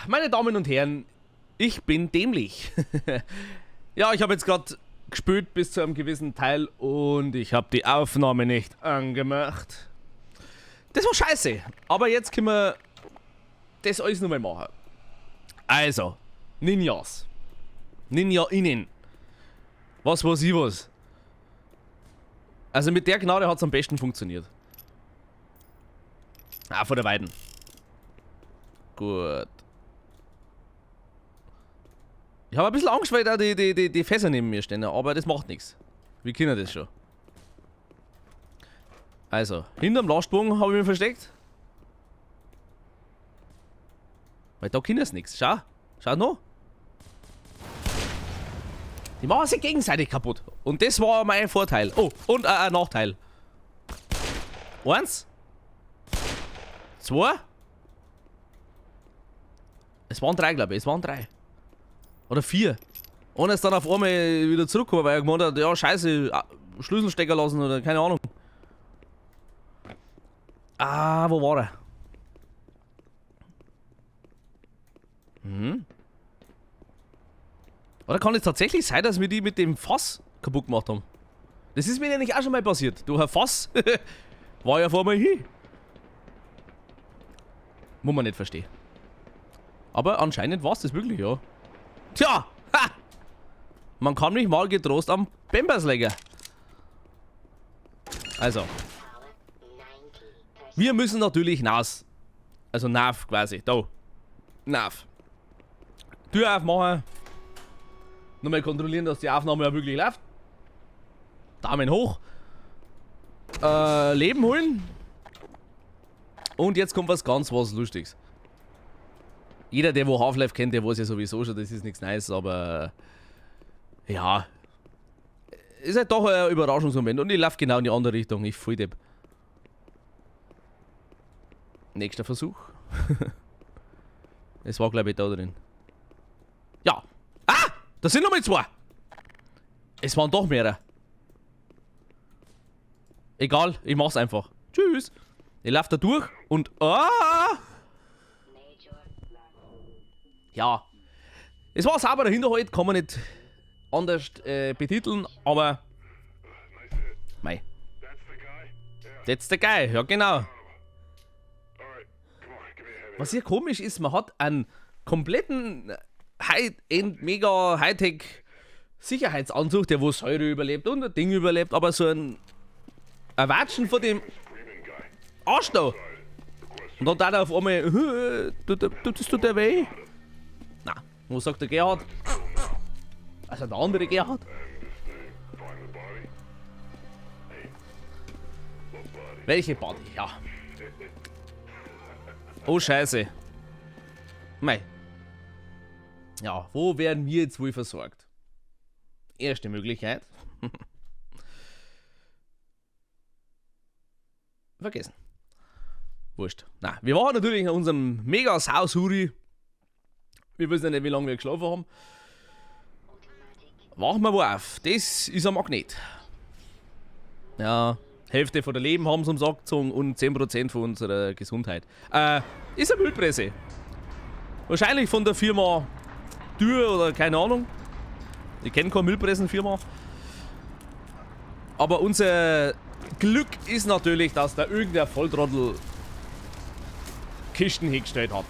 Meine Damen und Herren, ich bin dämlich. Ja, ich habe jetzt gerade gespielt bis zu einem gewissen Teil und ich habe die Aufnahme nicht angemacht. Das war scheiße, aber jetzt können wir das alles nochmal machen. Also, Ninjas. Ninja-Innen. Was weiß ich was. Also mit der Gnade hat es am besten funktioniert. Ah, von der Weiden. Gut. Ich habe ein bisschen Angst, weil da die Fässer neben mir stehen, aber das macht nichts. Wir können das schon. Also, hinterm Lastwagen habe ich mich versteckt. Weil da können es nichts. Schau. Schau noch. Die machen sich gegenseitig kaputt. Und das war mein Vorteil. Oh, und ein Nachteil. 1. 2. Es waren 3, glaube ich. Es waren 3. Oder 4. Und ist dann auf einmal wieder zurückgekommen, weil er gemeint hat, ja scheiße, Schlüssel stecken lassen oder keine Ahnung. Ah, wo war er? Oder kann es tatsächlich sein, dass wir die mit dem Fass kaputt gemacht haben? Das ist mir nämlich auch schon mal passiert. Du, Herr Fass war ja vor mir hier. Muss man nicht verstehen. Aber anscheinend war es das wirklich, ja. Tja! Ha! Man kann mich mal getrost am Pampers legen. Also. Wir müssen natürlich nass. Also nav quasi. Da. Nav. Tür aufmachen. Nochmal kontrollieren, dass die Aufnahme ja wirklich läuft. Daumen hoch. Leben holen. Und jetzt kommt was ganz was Lustiges. Jeder, der wo Half-Life kennt, der weiß ja sowieso schon, das ist nichts Neues, aber ja. Ist halt doch ein Überraschungsmoment und ich laufe genau in die andere Richtung. Ich voll depp. Nächster Versuch. Es war glaube ich da drin. Ja. Ah! Da sind nochmal 2. Es waren doch mehrere. Egal, ich mach's einfach. Tschüss. Ich laufe da durch und ja. Es war sauber der Hinterhalt, kann man nicht anders betiteln, aber mei. That's the guy, ja genau. Was hier komisch ist, man hat einen kompletten High-End, mega Hightech Sicherheitsanzug, der wo Säure überlebt und ein Ding überlebt, aber so ein Watschen von dem Arsch da. Und dann da auf einmal, tut der weh? Na, wo sagt der Gerhard? Also der andere Gerhard. Welche Body? Ja. Oh Scheiße. Mei. Ja, wo werden wir jetzt wohl versorgt? Erste Möglichkeit. Vergessen. Wurscht. Na, wir waren natürlich in unserem mega Sausuri. Wir wissen ja nicht, wie lange wir geschlafen haben. Wachen wir wo auf. Das ist ein Magnet. Ja, Hälfte von der Leben haben sie am Sack gezogen und 10% von unserer Gesundheit. Ist eine Müllpresse. Wahrscheinlich von der Firma Dürr oder keine Ahnung. Ich kenne keine Müllpressenfirma. Aber unser Glück ist natürlich, dass da irgendein Volltrottel Kisten hingestellt hat.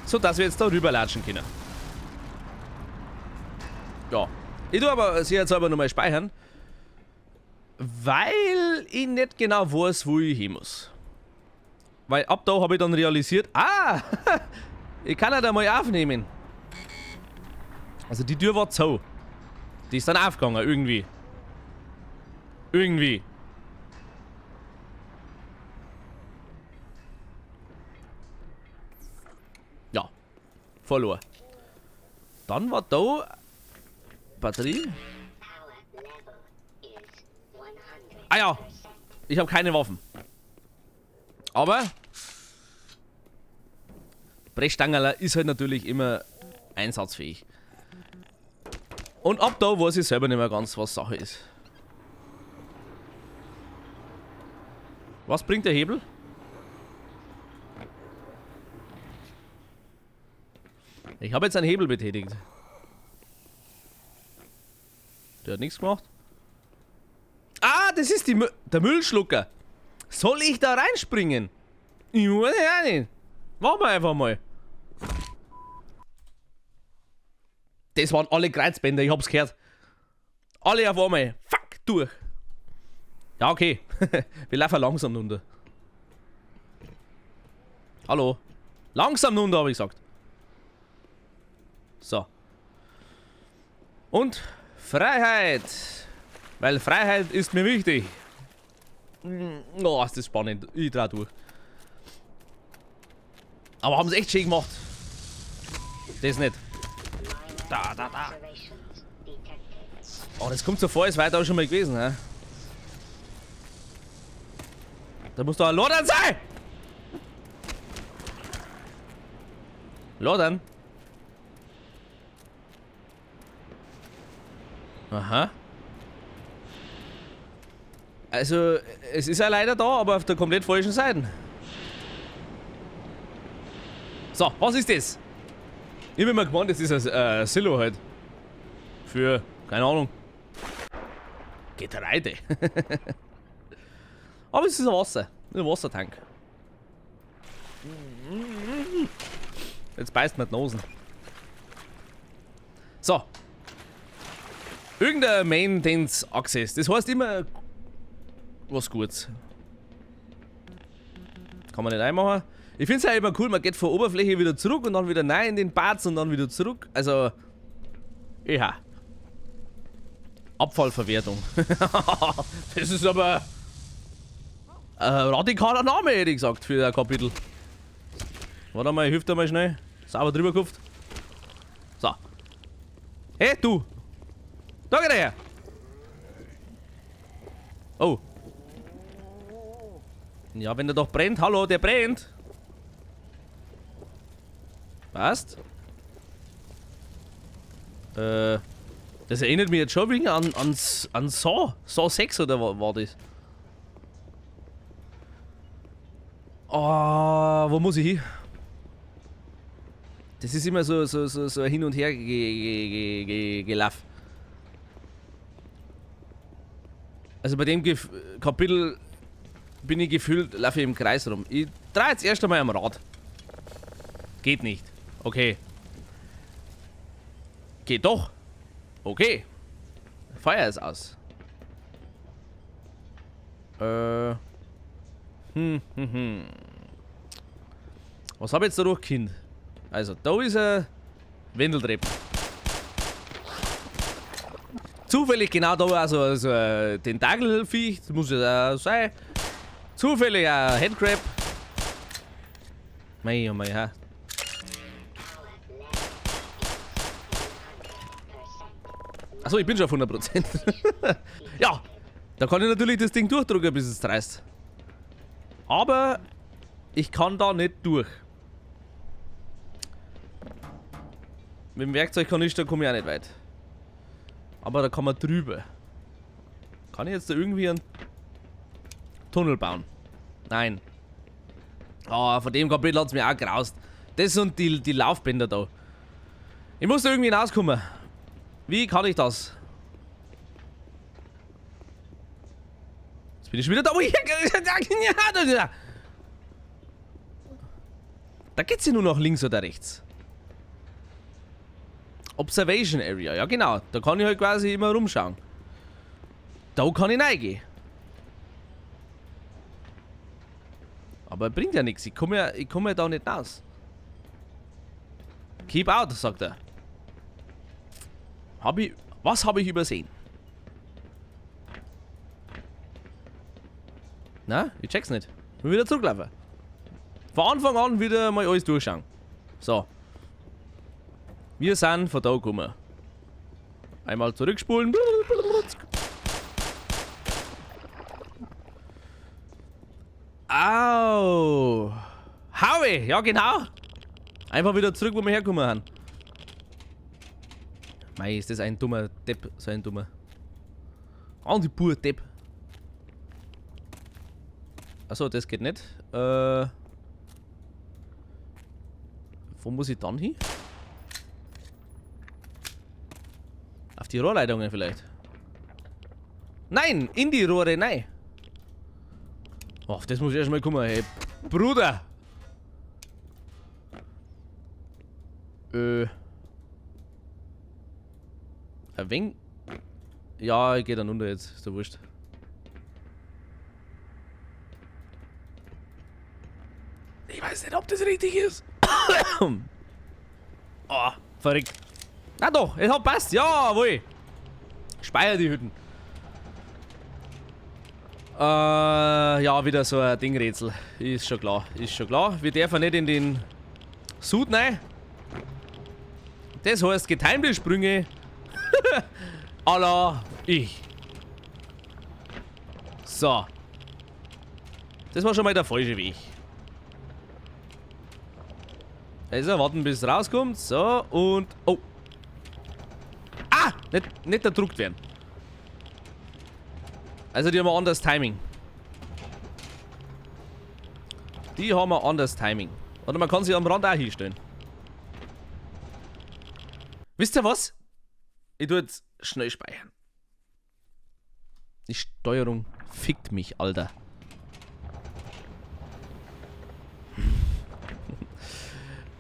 So dass wir jetzt da rüberlatschen können. Ja. Ich tue aber sie jetzt aber nochmal speichern. Weil ich nicht genau weiß, wo ich hin muss. Weil ab da habe ich dann realisiert, ich kann ja da mal aufnehmen. Also die Tür war zu. Die ist dann aufgegangen, irgendwie. Irgendwie. Ja. Verloren. Dann war da Batterie. Ah ja. Ich habe keine Waffen. Aber Brechstangerler ist halt natürlich immer einsatzfähig. Und ab da weiß ich selber nicht mehr ganz, was Sache ist. Was bringt der Hebel? Ich habe jetzt einen Hebel betätigt. Der hat nichts gemacht. Ah, das ist der Müllschlucker. Soll ich da reinspringen? Ich weiß ja nicht. Machen wir einfach mal. Das waren alle Kreuzbänder, ich hab's gehört. Alle auf einmal. Fuck, durch. Ja, okay. Wir laufen langsam runter. Hallo. Langsam runter, habe ich gesagt. So. Und Freiheit. Weil Freiheit ist mir wichtig. Oh, ist das spannend. Ich dreh durch. Aber haben sie echt schön gemacht. Das nicht. Da. Oh, das kommt so vor, ist weiter auch schon mal gewesen, hä? Da muss doch ein Lodern sein! Lodern? Aha. Also, es ist ja leider da, aber auf der komplett falschen Seite. So, was ist das? Ich bin mal gemeint, das ist ein Silo halt. Für, keine Ahnung, Getreide. Aber es ist ein Wasser. Ein Wassertank. Jetzt beißt mir die Nosen. So. Irgendein Maintenance Access. Das heißt immer was Gutes. Kann man nicht einmachen. Ich finde es ja immer cool, man geht von der Oberfläche wieder zurück und dann wieder rein in den Parts und dann wieder zurück. Also, ja. Abfallverwertung. Das ist aber ein radikaler Name, hätte ich gesagt, für ein Kapitel. Warte mal, hilft da mal schnell. Sauber drüber gekauft. So. Hey, du! Da geht er her! Oh. Ja, wenn der doch brennt. Hallo, der brennt. Passt. Das erinnert mich jetzt schon wegen an Saw 6 oder was war das? Oh, wo muss ich hin? Das ist immer so hin und her gelaufen. Also bei dem Kapitel bin ich gefühlt, laufe ich im Kreis rum. Ich drehe jetzt erst einmal am Rad. Geht nicht. Okay. Geht doch. Okay. Feuer ist aus. Was habe ich jetzt da durch, Kind? Also, da ist ein Wendeltreppe. Zufällig genau da also ein Tentakelviech, das muss ja sein. Zufällig ein Headcrab. Mei, oh mei, ha. Achso, ich bin schon auf 100%. Ja, da kann ich natürlich das Ding durchdrücken, bis es reißt. Aber ich kann da nicht durch. Mit dem Werkzeugkanister komme ich auch nicht weit. Aber da kann man drüber. Kann ich jetzt da irgendwie einen Tunnel bauen? Nein. Oh, von dem Kapitel hat es mir auch graust. Das sind die Laufbänder da. Ich muss da irgendwie hinauskommen. Wie kann ich das? Jetzt bin ich schon wieder da, wo ich... Da geht's ja nur noch links oder rechts. Observation Area, ja genau. Da kann ich halt quasi immer rumschauen. Da kann ich reingehen. Aber bringt ja nichts. Ich komme ja da nicht raus. Keep out, sagt er. Was habe ich übersehen? Na, ich check's nicht. Ich will wieder zurücklaufen. Von Anfang an wieder mal alles durchschauen. So. Wir sind von da gekommen. Einmal zurückspulen. Au! Howie! Ja, genau! Einfach wieder zurück, wo wir hergekommen sind. Mei, ist das ein dummer Depp, so ein dummer. Oh, die pure Depp. Achso, das geht nicht. Wo muss ich dann hin? die Rohrleitungen vielleicht. Nein, in die Rohre, nein. Oh, auf das muss ich erstmal kommen, hey. Bruder! Ein wenig. Ja, ich geh dann unter jetzt, ist doch wurscht. Ich weiß nicht, ob das richtig ist. Oh, verrückt. Na doch, es hat passt, jawohl. Speier die Hütten. Ja, wieder so ein Dingrätsel. Ist schon klar, ist schon klar. Wir dürfen nicht in den Sud rein. Das heißt getimte Sprünge. à la ich. So. Das war schon mal der falsche Weg. Also warten bis es rauskommt. So und... Oh. Ah! Nicht erdruckt werden. Also die haben ein anderes Timing. Die haben ein anderes Timing. Oder man kann sie am Rand auch hinstellen. Wisst ihr was? Ich tue jetzt schnell speichern. Die Steuerung fickt mich, Alter.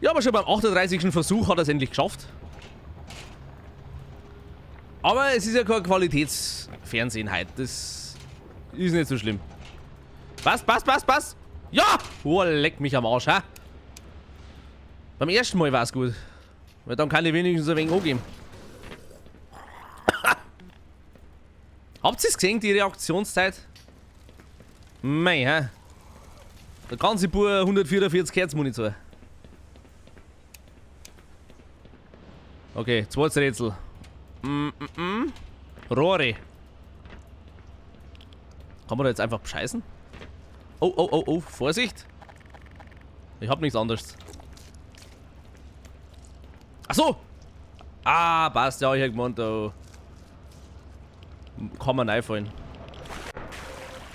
Ja, aber schon beim 38. Versuch hat er es endlich geschafft. Aber es ist ja kein Qualitätsfernsehen heute. Das ist nicht so schlimm. Passt. Ja! Oh, leck mich am Arsch, ha? Beim ersten Mal war es gut. Weil dann kann ich wenigstens ein wenig angeben. Habt ihr es gesehen, die Reaktionszeit? Mei, hä? Der ganze Bur 144 Hertz Monitor. Okay, zweites Rätsel. Rohre. Kann man da jetzt einfach bescheißen? Oh, Vorsicht! Ich hab nichts anderes. Ach so! Ah, passt, ja, ich hab gemeint, da kann man reinfallen.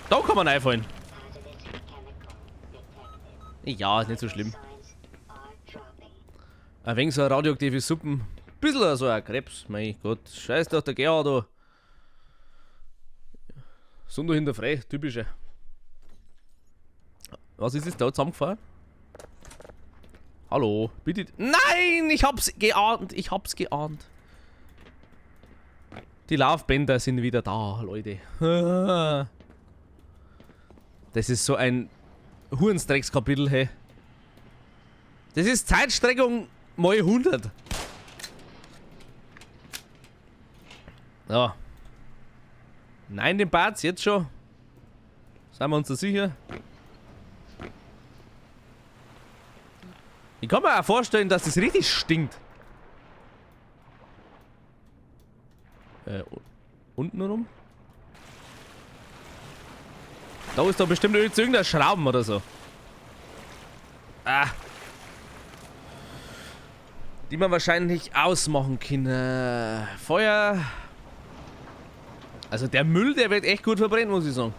Da kann man reinfallen. Ja, ist nicht so schlimm. Ein wenig so eine radioaktive Suppen. Bisschen so ein Krebs, mein Gott. Scheiß doch der Gerhard da. Sonder hinterfrei, typische. Was ist jetzt da zusammengefahren? Hallo, bitte. Nein, ich hab's geahnt. Die Laufbänder sind wieder da, Leute. Das ist so ein Hurensdreckskapitel, hey. Das ist Zeitstreckung mal 100. Ja. Nein, den Bats jetzt schon. Seien wir uns da sicher? Ich kann mir auch vorstellen, dass das richtig stinkt. Unten rum? Da ist doch bestimmt irgendein Schrauben oder so. Ah. Die man wahrscheinlich ausmachen kann. Feuer. Also der Müll, der wird echt gut verbrennt, muss ich sagen.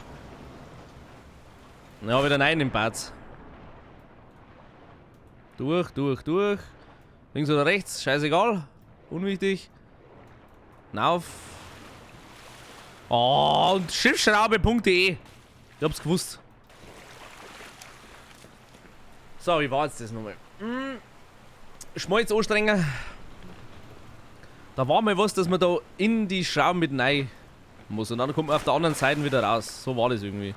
Ja, wieder rein im Bad. Durch. Links oder rechts, scheißegal. Unwichtig. Auf. Oh, und schiffsschraube.de. Ich hab's gewusst. So, wie war jetzt das nochmal? Schmalz anstrengen. Da war mal was, dass man da in die Schrauben mit rein muss. Und dann kommt man auf der anderen Seite wieder raus. So war das irgendwie.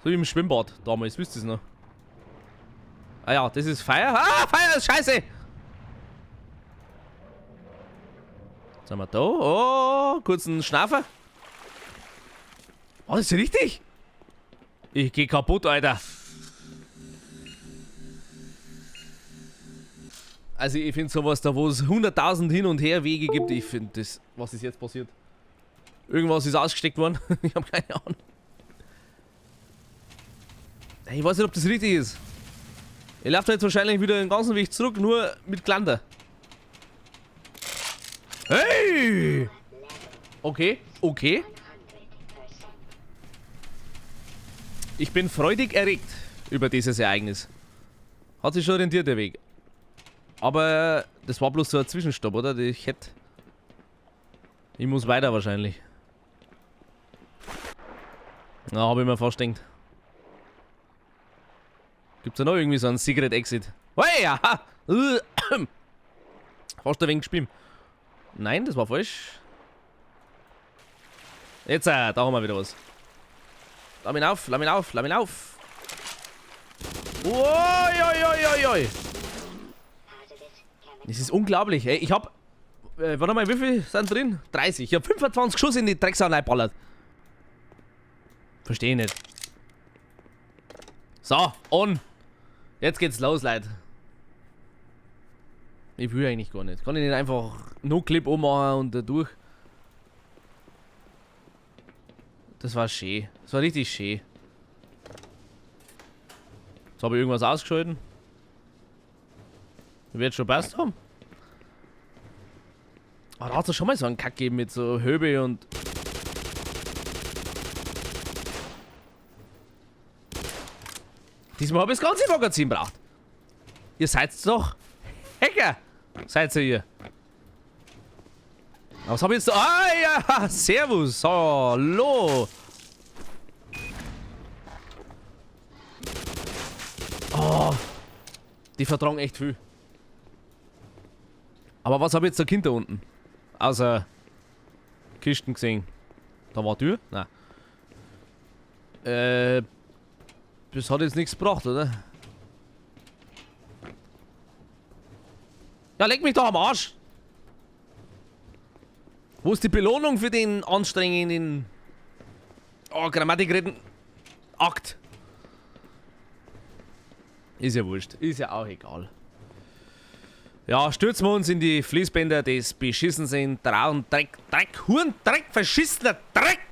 So wie im Schwimmbad damals, wisst ihr es noch? Ah ja, das ist Feuer. Ah, Feuer ist scheiße! Jetzt sind wir da. Oh, kurzen Schnaufer. Oh, das ist richtig? Ich geh kaputt, Alter. Also ich finde sowas da, wo es 100.000 Hin- und Her-Wege gibt, ich finde das... Was ist jetzt passiert? Irgendwas ist ausgesteckt worden. Ich habe keine Ahnung. Ich weiß nicht, ob das richtig ist. Ihr lauft jetzt wahrscheinlich wieder den ganzen Weg zurück, nur mit Glander. Hey! Okay. Ich bin freudig erregt über dieses Ereignis. Hat sich schon rentiert, der Weg. Aber das war bloß so ein Zwischenstopp, oder? Ich hätte Ich muss weiter wahrscheinlich. Na, habe ich mir fast gedacht. Gibt's da noch irgendwie so einen Secret Exit? Oh ja! Fast ein wenig gespielt. Nein, das war falsch. Jetzt, da haben wir wieder was. Lass mich auf, lass mich auf, lass mich auf. Oi, oi, oi, oi, oi. Das ist unglaublich, ey. Ich hab. Warte mal, wie viel sind drin? 30. Ich hab 25 Schuss in die Drecksau reingeballert. Verstehe nicht. So, on. Jetzt geht's los, Leute. Ich will eigentlich gar nicht. Kann ich nicht einfach nur Clip ummachen und da durch? Das war schön. Das war richtig schön. Jetzt habe ich irgendwas ausgeschalten. Wird schon passt haben. Aber da hat es schon mal so einen Kack gegeben mit so Höbe und. Diesmal habe ich das ganze Magazin braucht. Ihr seid doch Hacker. Seid ihr hier. Aber was habe ich jetzt da? Ah ja, servus. Hallo. Oh. Die vertragen echt viel. Aber was habe ich jetzt da Kind da unten? Außer Kisten gesehen. Da war Tür? Nein. Das hat jetzt nichts gebracht, oder? Ja, leg mich doch am Arsch! Wo ist die Belohnung für den anstrengenden Grammatikredden Akt? Ist ja wurscht. Ist ja auch egal. Ja, stürzen wir uns in die Fließbänder des beschissen sind. Dreck, Huren, Dreck, verschissener Dreck!